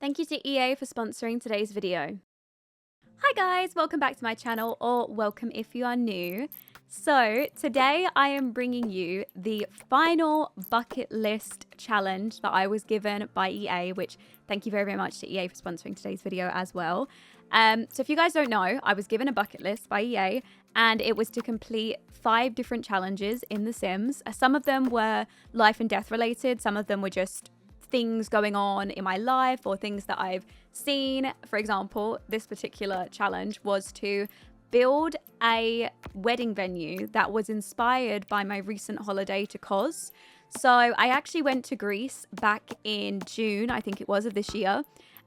Thank you to EA for sponsoring today's video. Hi guys, welcome back to my channel, or welcome if you are new. So today I am bringing you the final bucket list challenge that I was given by EA, which thank you very, very much to EA for sponsoring today's video as well. So if you guys don't know, I was given a bucket list by EA and it was to complete 5 different challenges in The Sims. Some of them were life and death related, some of them were just things going on in my life or things that I've seen. For example, this particular challenge was to build a wedding venue that was inspired by my recent holiday to Kos. So I actually went to Greece back in June, I think it was, of this year.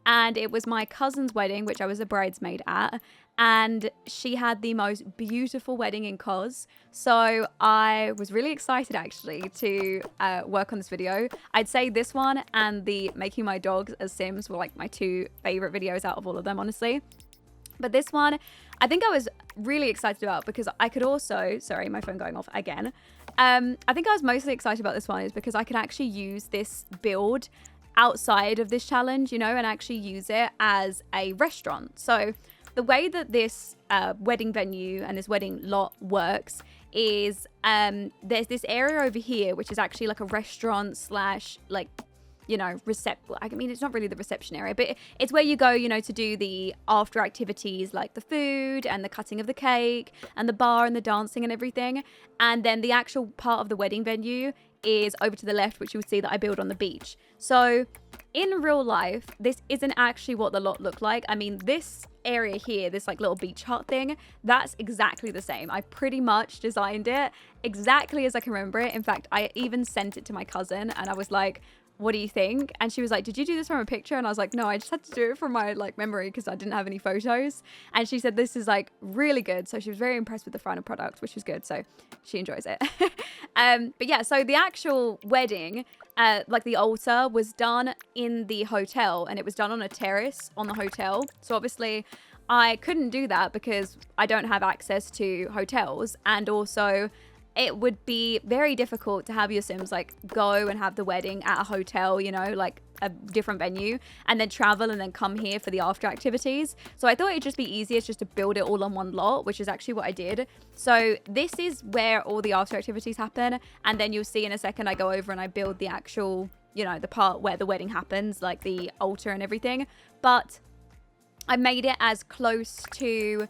And it was my cousin's wedding, which I was a bridesmaid at. And she had the most beautiful wedding in Kos. So I was really excited actually to work on this video. I'd say this one and the making my dogs as Sims were like my 2 favorite videos out of all of them, honestly. But this one, I think I was really excited about because I could also, sorry, my phone going off again. I think I was mostly excited about this one is because I could actually use this build outside of this challenge, you know, and actually use it as a restaurant. So the way that this wedding venue and this wedding lot works is there's this area over here which is actually like a restaurant slash like, you know, I mean, it's not really the reception area, but it's where you go, you know, to do the after activities like the food and the cutting of the cake and the bar and the dancing and everything. And then the actual part of the wedding venue is over to the left, which you'll see that I build on the beach. So in real life, this isn't actually what the lot looked like. I mean, this area here, this like little beach hut thing, that's exactly the same. I pretty much designed it exactly as I can remember it. In fact, I even sent it to my cousin and I was like, what do you think? And she was like, did you do this from a picture? And I was like, no, I just had to do it from my like memory because I didn't have any photos. And she said this is like really good. So she was very impressed with the final product, which was good. So she enjoys it. But yeah, so the actual wedding, like the altar was done in the hotel and it was done on a terrace on the hotel. So obviously I couldn't do that because I don't have access to hotels, and also it would be very difficult to have your Sims like go and have the wedding at a hotel, you know, like a different venue, and then travel and then come here for the after activities. So I thought it'd just be easiest just to build it all on one lot, which is actually what I did. So this is where all the after activities happen. And then you'll see in a second, I go over and I build the actual, you know, the part where the wedding happens, like the altar and everything. But I made it as close to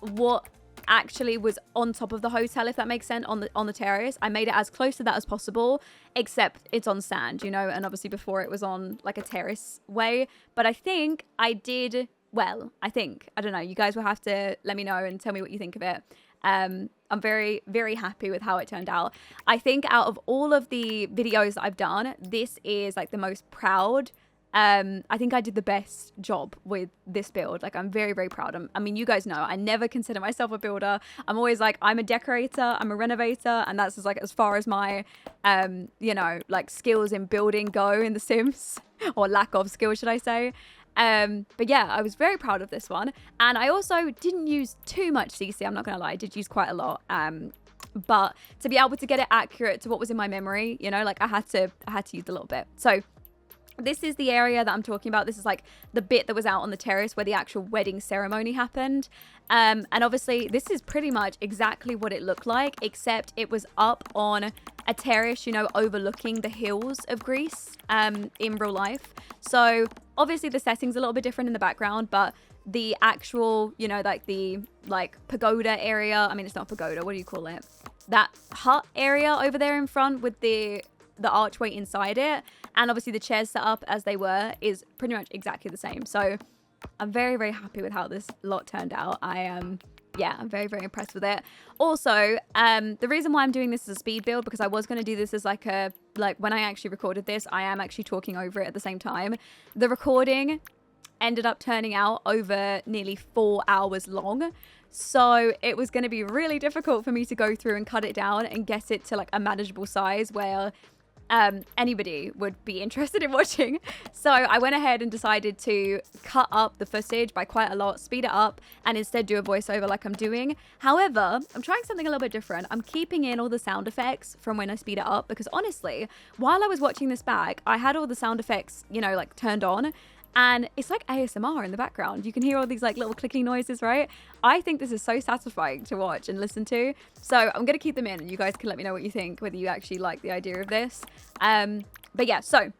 what actually was on top of the hotel, if that makes sense, on the terrace. I made it as close to that as possible, except it's on sand, you know, and obviously before it was on like a terrace way. But I think I did well. I don't know, you guys will have to let me know and tell me what you think of it. I'm very, very happy with how it turned out. I think out of all of the videos that I've done, this is like the most proud. I think I did the best job with this build. Like, I'm very, very proud. I mean, you guys know, I never consider myself a builder. I'm always like, I'm a decorator, I'm a renovator, and that's just like as far as my, you know, like skills in building go in The Sims, or lack of skills, should I say. But yeah, I was very proud of this one. And I also didn't use too much CC, I'm not gonna lie, I did use quite a lot. But to be able to get it accurate to what was in my memory, you know, like I had to use a little bit. So this is the area that I'm talking about. This is like the bit that was out on the terrace where the actual wedding ceremony happened. And obviously this is pretty much exactly what it looked like, except it was up on a terrace, you know, overlooking the hills of Greece in real life. So obviously the setting's a little bit different in the background, but the actual, you know, like the like pagoda area, I mean, it's not pagoda, what do you call it? That hut area over there in front with the archway inside it, and obviously the chairs set up as they were, is pretty much exactly the same. So I'm very, very happy with how this lot turned out. Yeah, I'm very, very impressed with it. Also, the reason why I'm doing this as a speed build, because I was going to do this as like when I actually recorded this, I am actually talking over it at the same time. The recording ended up turning out over nearly 4 hours long. So it was going to be really difficult for me to go through and cut it down and get it to like a manageable size where anybody would be interested in watching. So I went ahead and decided to cut up the footage by quite a lot, speed it up, and instead do a voiceover like I'm doing. However, I'm trying something a little bit different. I'm keeping in all the sound effects from when I speed it up, because honestly, while I was watching this back, I had all the sound effects, you know, like turned on, And it's like ASMR in the background. You can hear all these like little clicking noises, right? I think this is so satisfying to watch and listen to. So I'm going to keep them in and you guys can let me know what you think, whether you actually like the idea of this. But yeah, so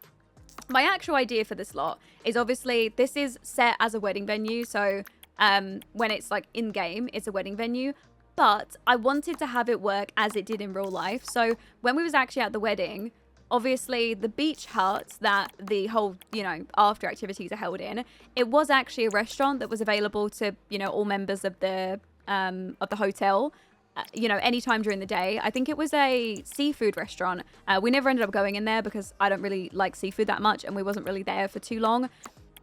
my actual idea for this lot is obviously this is set as a wedding venue. So when it's like in game, it's a wedding venue. But I wanted to have it work as it did in real life. So when we was actually at the wedding, obviously the beach hut that the whole, you know, after activities are held in, it was actually a restaurant that was available to, you know, all members of the hotel, you know, anytime during the day. I think it was a seafood restaurant. We never ended up going in there because I don't really like seafood that much and we wasn't really there for too long.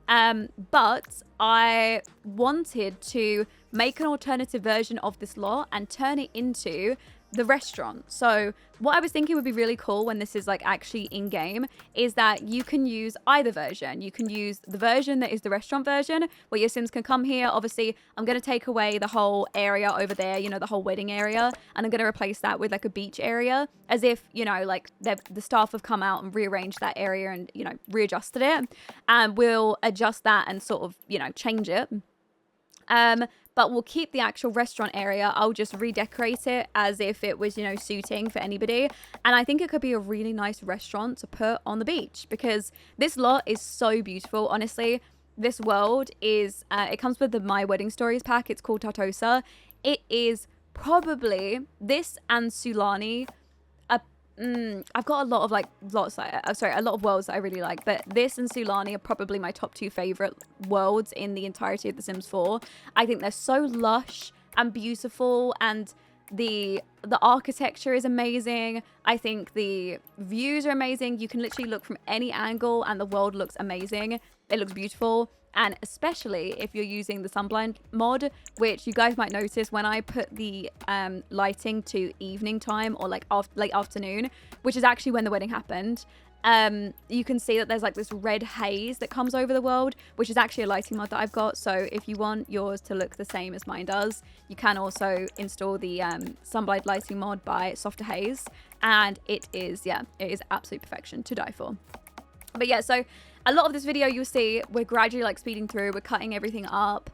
But I wanted to make an alternative version of this lot and turn it into the restaurant. So what I was thinking would be really cool when this is like actually in game is that you can use either version. You can use the version that is the restaurant version where your Sims can come here. Obviously, I'm going to take away the whole area over there, you know, the whole wedding area, and I'm going to replace that with like a beach area, as if, you know, like the staff have come out and rearranged that area and, you know, readjusted it, and we'll adjust that and sort of, you know, change it. But we'll keep the actual restaurant area. I'll just redecorate it as if it was, you know, suiting for anybody. And I think it could be a really nice restaurant to put on the beach because this lot is so beautiful. Honestly, this world is, it comes with the My Wedding Stories pack. It's called Tartosa. It is probably this and Sulani. I've got a lot of like a lot of worlds that I really like, but this and Sulani are probably my top 2 favorite worlds in the entirety of The Sims 4. I think they're so lush and beautiful, and the architecture is amazing. I think the views are amazing. You can literally look from any angle and the world looks amazing. It looks beautiful. And especially if you're using the sunblind mod, which you guys might notice when I put the lighting to evening time or like late afternoon, which is actually when the wedding happened, you can see that there's like this red haze that comes over the world, which is actually a lighting mod that I've got. So if you want yours to look the same as mine does, you can also install the sunblind lighting mod by Softer Haze. And it is absolute perfection to die for. But yeah, so a lot of this video you'll see we're gradually like speeding through, we're cutting everything up.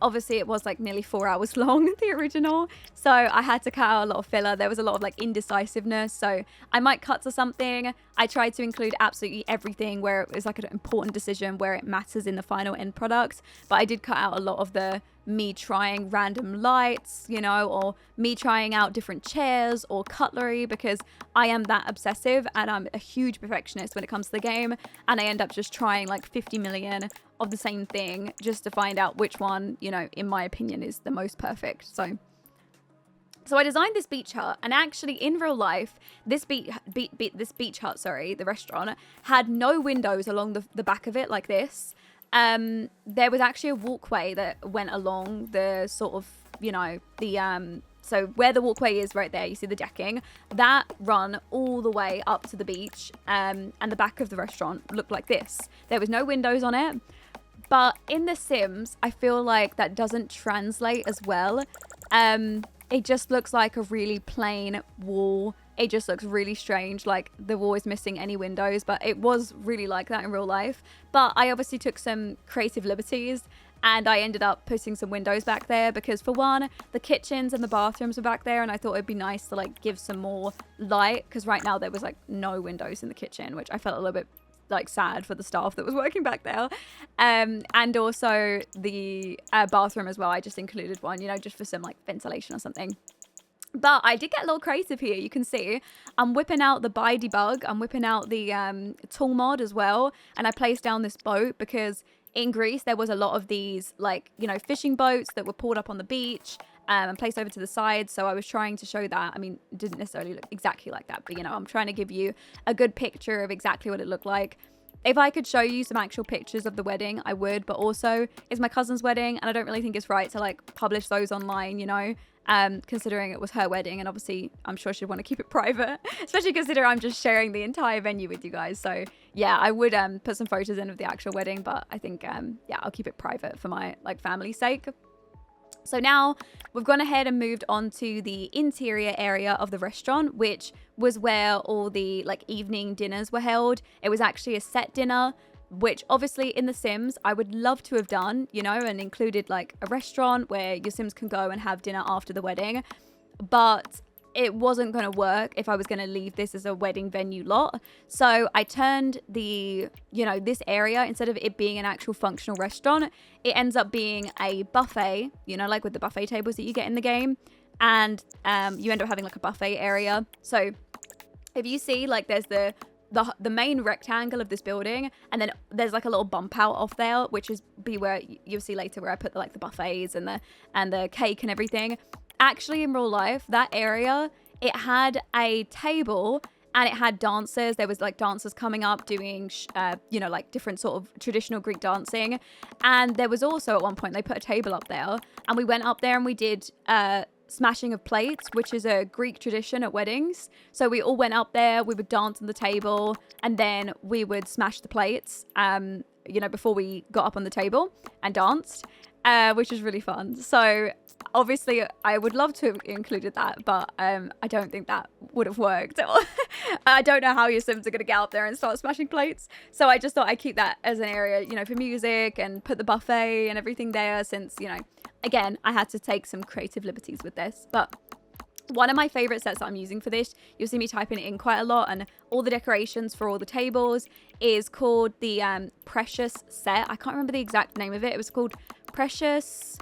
Obviously it was like nearly 4 hours long, the original, so I had to cut out a lot of filler. There was a lot of like indecisiveness, so I might cut to something. I tried to include absolutely everything where it was like an important decision where it matters in the final end product, but I did cut out a lot of the me trying random lights, you know, or me trying out different chairs or cutlery, because I am that obsessive and I'm a huge perfectionist when it comes to the game, and I end up just trying like 50 million of the same thing just to find out which one, you know, in my opinion is the most perfect. So I designed this beach hut, and actually in real life, this beach hut, the restaurant, had no windows along the back of it like this. There was actually a walkway that went along the sort of, you know, the, so where the walkway is right there, you see the decking, that run all the way up to the beach, and the back of the restaurant looked like this. There was no windows on it, but in The Sims, I feel like that doesn't translate as well. It just looks like a really plain wall. It just looks really strange, like the wall is missing any windows, but it was really like that in real life. But I obviously took some creative liberties, and I ended up putting some windows back there because, for one, the kitchens and the bathrooms were back there, and I thought it'd be nice to like give some more light, because right now there was like no windows in the kitchen, which I felt a little bit like sad for the staff that was working back there. And also the bathroom as well, I just included one, you know, just for some like ventilation or something. But I did get a little creative here. You can see I'm whipping out the by debug, I'm whipping out the tool mod as well, and I placed down this boat because in Greece there was a lot of these, like, you know, fishing boats that were pulled up on the beach and placed over to the side. So I was trying to show that. I mean, it didn't necessarily look exactly like that, but, you know, I'm trying to give you a good picture of exactly what it looked like. If I could show you some actual pictures of the wedding, I would, but also it's my cousin's wedding, and I don't really think it's right to like publish those online, you know, considering it was her wedding, and obviously I'm sure she'd want to keep it private, especially considering I'm just sharing the entire venue with you guys. So yeah, I would put some photos in of the actual wedding, but I think yeah, I'll keep it private for my like family's sake. So now we've gone ahead and moved on to the interior area of the restaurant, which was where all the like evening dinners were held. It was actually a set dinner which obviously in The Sims I would love to have done, you know, and included like a restaurant where your Sims can go and have dinner after the wedding. But it wasn't going to work if I was going to leave this as a wedding venue lot. So I turned the, you know, this area, instead of it being an actual functional restaurant, it ends up being a buffet, you know, like with the buffet tables that you get in the game. And you end up having like a buffet area. So if you see, like, there's the main rectangle of this building, and then there's like a little bump out off there, which is where you'll see later where I put the buffets and the cake and everything. Actually, in real life, that area, it had a table and it had dancers. There was like dancers coming up doing, you know, like different sort of traditional Greek dancing. And there was also at one point, they put a table up there, and we went up there and we did smashing of plates, which is a Greek tradition at weddings. So we all went up there, we would dance on the table, and then we would smash the plates, you know, before we got up on the table and danced, which was really fun. So obviously I would love to have included that, but I don't think that would have worked. I don't know how your Sims are going to get up there and start smashing plates. So I just thought I'd keep that as an area, you know, for music, and put the buffet and everything there, since, you know, again, I had to take some creative liberties with this. But one of my favorite sets that I'm using for this, you'll see me typing it in quite a lot, and all the decorations for all the tables, is called the Precious set. I can't remember the exact name of it. It was called Precious...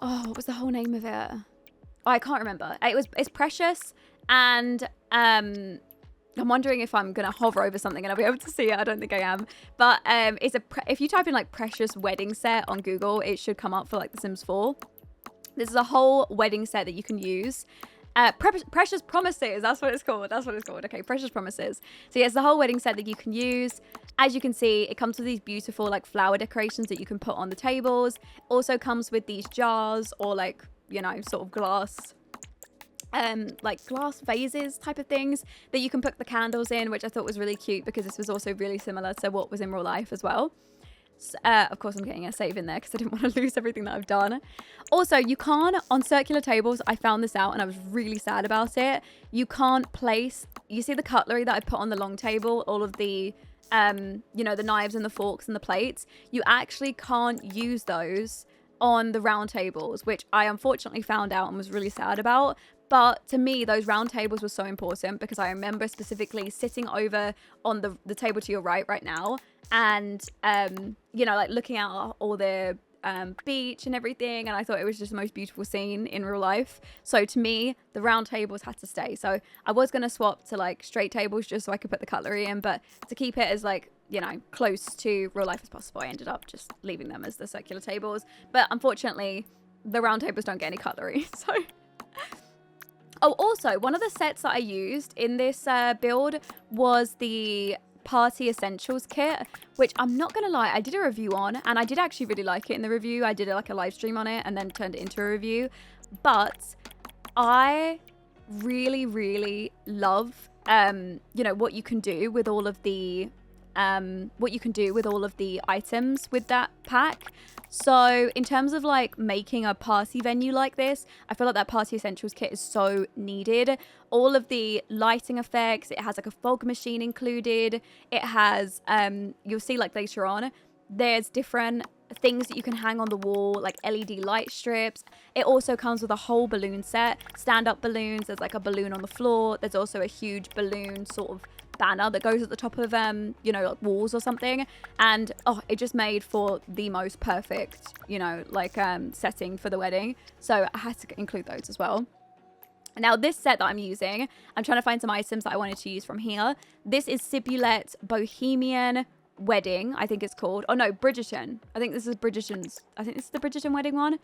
Oh, what was the whole name of it? Oh, I can't remember. It's Precious, and I'm wondering if I'm gonna hover over something and I'll be able to see it. I don't think I am. But if you type in like Precious wedding set on Google, it should come up for like The Sims 4. This is a whole wedding set that you can use. Precious Promises, that's what it's called. Okay, Precious Promises. So yeah, it's the whole wedding set that you can use. As you can see, it comes with these beautiful like flower decorations that you can put on the tables. Also comes with these jars, or like, you know, sort of glass, like glass vases type of things that you can put the candles in, which I thought was really cute, because this was also really similar to what was in real life as well. Of course, I'm getting a save in there because I didn't want to lose everything that I've done. Also, you can't, on circular tables, I found this out and I was really sad about it. You can't place, you see the cutlery that I put on the long table, all of the, you know, the knives and the forks and the plates. You actually can't use those on the round tables, which I unfortunately found out and was really sad about. But to me, those round tables were so important, because I remember specifically sitting over on the table to your right now, and, you know, like looking out all the beach and everything, and I thought it was just the most beautiful scene in real life. So to me, the round tables had to stay. So I was going to swap to like straight tables just so I could put the cutlery in, but to keep it as like, you know, close to real life as possible, I ended up just leaving them as the circular tables. But unfortunately, the round tables don't get any cutlery, so... Oh, also, one of the sets that I used in this build was the Party Essentials kit, which I'm not going to lie, I did a review on, and I did actually really like it in the review. I did like a live stream on it and then turned it into a review. But I really, really love, you know, what you can do with all of the, items with that pack. So in terms of like making a party venue like this, I feel like that Party Essentials kit is so needed. All of the lighting effects, it has like a fog machine included. It has, you'll see like later on, there's different things that you can hang on the wall, like LED light strips. It also comes with a whole balloon set, stand-up balloons. There's like a balloon on the floor. There's also a huge balloon sort of banner that goes at the top of you know, like walls or something, and oh, it just made for the most perfect, you know, like setting for the wedding. So I had to include those as well. Now this set that I'm using, I'm trying to find some items that I wanted to use from here. This is Sibulette Bohemian Wedding, I think it's called. Oh no, Bridgerton. I think this is Bridgerton's. I think this is the Bridgerton wedding one.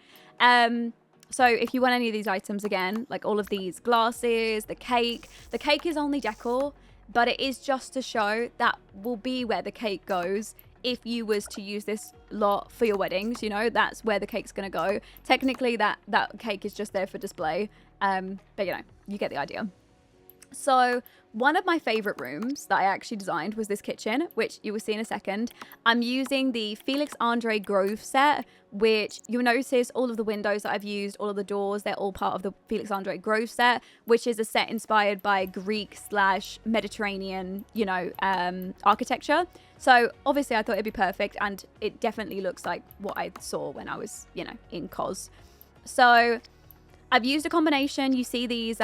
So if you want any of these items, again, like all of these glasses, the cake is only decor, but it is just to show that will be where the cake goes. If you was to use this lot for your weddings, you know, that's where the cake's gonna go. Technically that cake is just there for display, but you know, you get the idea. So one of my favorite rooms that I actually designed was this kitchen, which you will see in a second. I'm using the Felix Andre Grove set, which you'll notice all of the windows that I've used, all of the doors, they're all part of the Felix Andre Grove set, which is a set inspired by Greek/Mediterranean, you know, architecture. So obviously I thought it'd be perfect, and it definitely looks like what I saw when I was, you know, in COS. So I've used a combination. You see these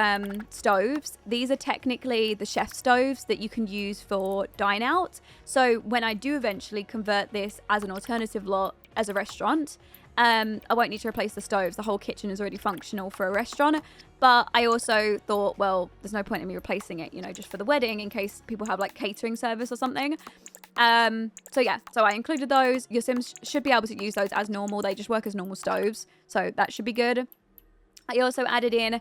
stoves. These are technically the chef stoves that you can use for dine out. So when I do eventually convert this as an alternative lot as a restaurant, I won't need to replace the stoves. The whole kitchen is already functional for a restaurant. But I also thought, well, there's no point in me replacing it, you know, just for the wedding in case people have like catering service or something. So yeah, so I included those. Your Sims should be able to use those as normal. They just work as normal stoves. So that should be good. I also added in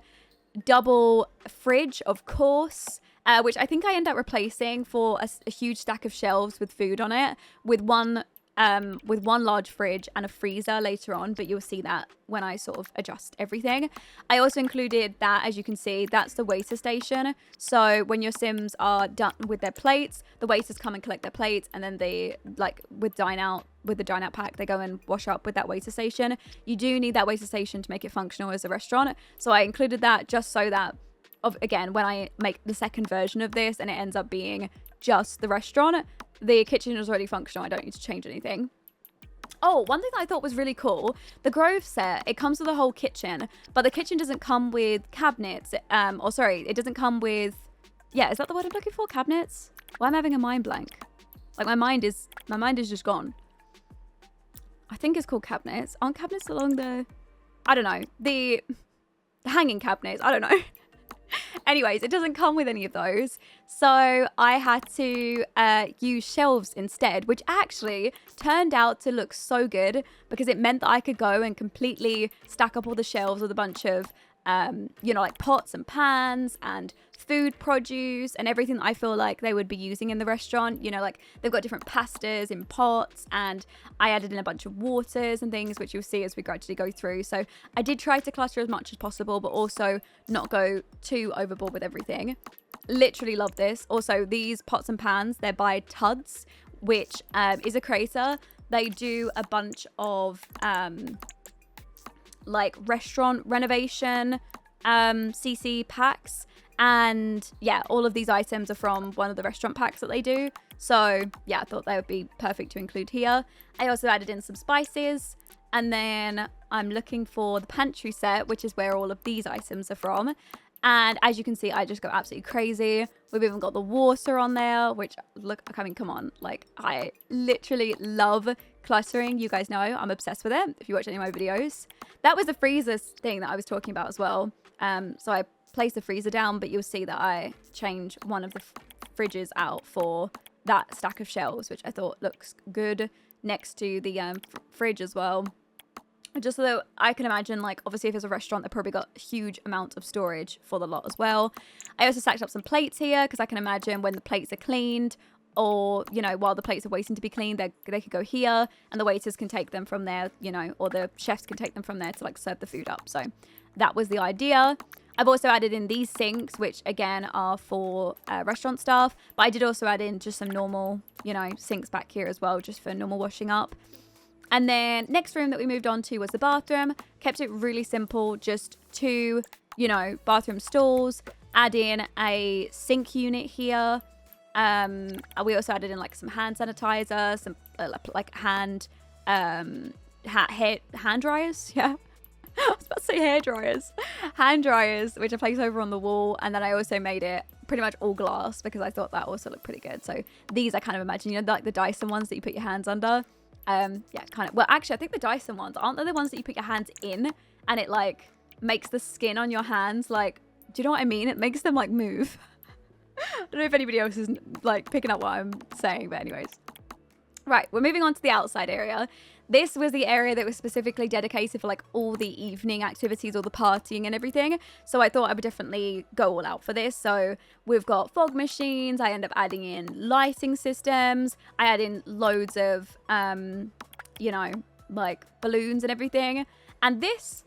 double fridge, of course, which I think I end up replacing for a huge stack of shelves with food on it, with one large fridge and a freezer later on, but you'll see that when I sort of adjust everything. I also included that, as you can see, that's the waiter station. So when your Sims are done with their plates, the waiters come and collect their plates, and then they, like with the dine out pack, they go and wash up with that waiter station. You do need that waiter station to make it functional as a restaurant. So I included that just so that, again, when I make the second version of this and it ends up being just the restaurant, the kitchen is already functional. I don't need to change anything. Oh, one thing that I thought was really cool, the Grove set, it comes with a whole kitchen, but the kitchen doesn't come with cabinets. It doesn't come with, yeah, is that the word I'm looking for? Cabinets? Why am I having a mind blank? Like my mind is just gone. I think it's called cabinets. Aren't cabinets along the, I don't know, the hanging cabinets? I don't know. Anyways, it doesn't come with any of those. So I had to use shelves instead, which actually turned out to look so good because it meant that I could go and completely stack up all the shelves with a bunch of, you know, like pots and pans and food produce and everything that I feel like they would be using in the restaurant. You know, like they've got different pastas in pots, and I added in a bunch of waters and things, which you'll see as we gradually go through. So I did try to cluster as much as possible, but also not go too overboard with everything. Literally love this. Also, these pots and pans, they're by Tuds, which is a creator. They do a bunch of like restaurant renovation CC packs, and yeah, all of these items are from one of the restaurant packs that they do. So yeah, I thought they would be perfect to include here. I also added in some spices, and then I'm looking for the pantry set, which is where all of these items are from. And as you can see, I just go absolutely crazy. We've even got the water on there, which, look, I mean, come on. Like, I literally love clustering. You guys know I'm obsessed with it if you watch any of my videos. That was the freezer thing that I was talking about as well. So I placed the freezer down, but you'll see that I change one of the fridges out for that stack of shelves, which I thought looks good next to the fridge as well. Just so that I can imagine, like, obviously if it's a restaurant, they've probably got a huge amount of storage for the lot as well. I also stacked up some plates here because I can imagine when the plates are cleaned, or, you know, while the plates are waiting to be cleaned, they could go here and the waiters can take them from there, you know, or the chefs can take them from there to, like, serve the food up. So that was the idea. I've also added in these sinks, which again are for restaurant staff, but I did also add in just some normal, you know, sinks back here as well, just for normal washing up. And then next room that we moved on to was the bathroom. Kept it really simple, just two, you know, bathroom stalls. Add in a sink unit here. We also added in like some hand sanitizer, some like hand dryers. Yeah, I was about to say hair dryers. Hand dryers, which I placed over on the wall, and then I also made it pretty much all glass because I thought that also looked pretty good. So these I kind of imagine, you know, like the Dyson ones that you put your hands under. Yeah, kind of. Well, actually, I think the Dyson ones, aren't they the ones that you put your hands in and it like makes the skin on your hands like, do you know what I mean? It makes them like move. I don't know if anybody else is like picking up what I'm saying, but anyways. Right, we're moving on to the outside area. This was the area that was specifically dedicated for like all the evening activities, all the partying and everything. So I thought I would definitely go all out for this. So we've got fog machines. I end up adding in lighting systems. I add in loads of, you know, like balloons and everything. And this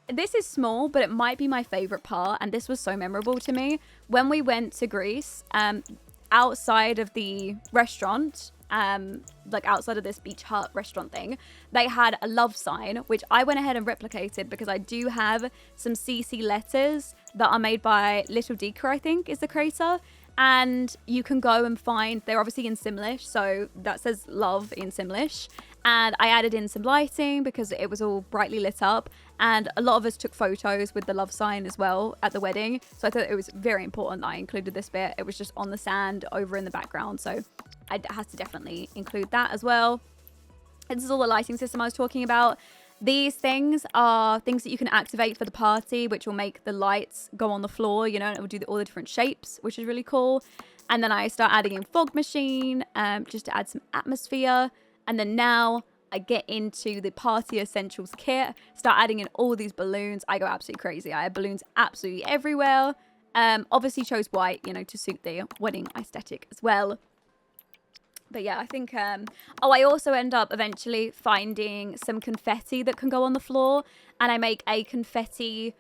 this is small, but it might be my favorite part, and this was so memorable to me. When we went to Greece, outside of the restaurant, like outside of this beach hut restaurant thing, they had a love sign, which I went ahead and replicated because I do have some CC letters that are made by Little Deeker, I think is the creator. And you can go and find, they're obviously in Simlish, so that says love in Simlish. And I added in some lighting because it was all brightly lit up. And a lot of us took photos with the love sign as well at the wedding. So I thought it was very important that I included this bit. It was just on the sand over in the background. So I had to definitely include that as well. And this is all the lighting system I was talking about. These things are things that you can activate for the party, which will make the lights go on the floor, you know, and it will do all the different shapes, which is really cool. And then I start adding in fog machine, just to add some atmosphere. And then now I get into the party essentials kit, start adding in all these balloons. I go absolutely crazy. I have balloons absolutely everywhere. Obviously chose white, you know, to suit the wedding aesthetic as well. But yeah, I think, oh, I also end up eventually finding some confetti that can go on the floor. And I make a confetti,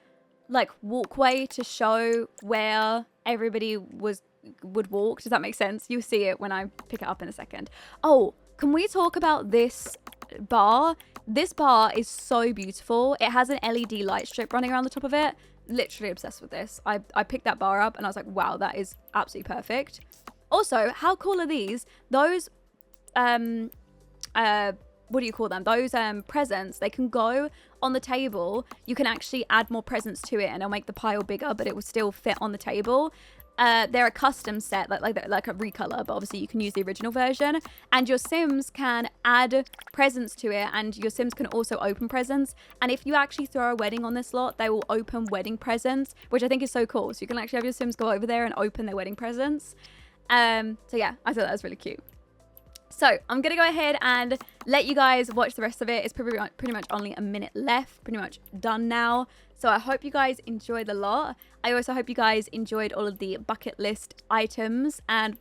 like, walkway to show where everybody would walk. Does that make sense? You'll see it when I pick it up in a second. Oh, can we talk about this bar? This bar is so beautiful. It has an LED light strip running around the top of it. Literally obsessed with this. I picked that bar up and I was like, wow, that is absolutely perfect. Also, how cool are these? Those, what do you call them? Those presents, they can go on the table. You can actually add more presents to it and it'll make the pile bigger, but it will still fit on the table. They're a custom set, like a recolor, but obviously you can use the original version. And your Sims can add presents to it, and your Sims can also open presents. And if you actually throw a wedding on this lot, they will open wedding presents, which I think is so cool. So you can actually have your Sims go over there and open their wedding presents. So yeah, I thought that was really cute. So I'm gonna go ahead and let you guys watch the rest of it. It's pretty much only a minute left, pretty much done now. So I hope you guys enjoyed a lot. I also hope you guys enjoyed all of the bucket list items, and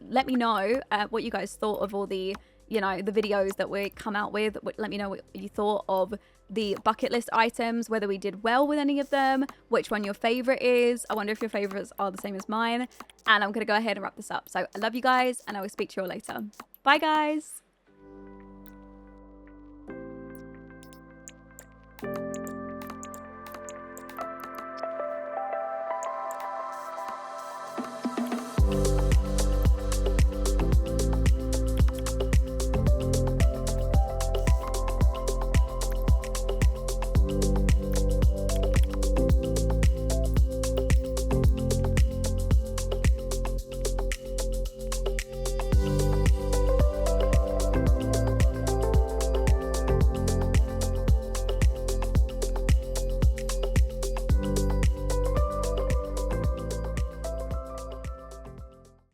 let me know what you guys thought of all the, you know, the videos that we come out with. Let me know what you thought of the bucket list items, whether we did well with any of them, which one your favorite is. I wonder if your favorites are the same as mine. And I'm going to go ahead and wrap this up. So I love you guys, and I will speak to you all later. Bye, guys.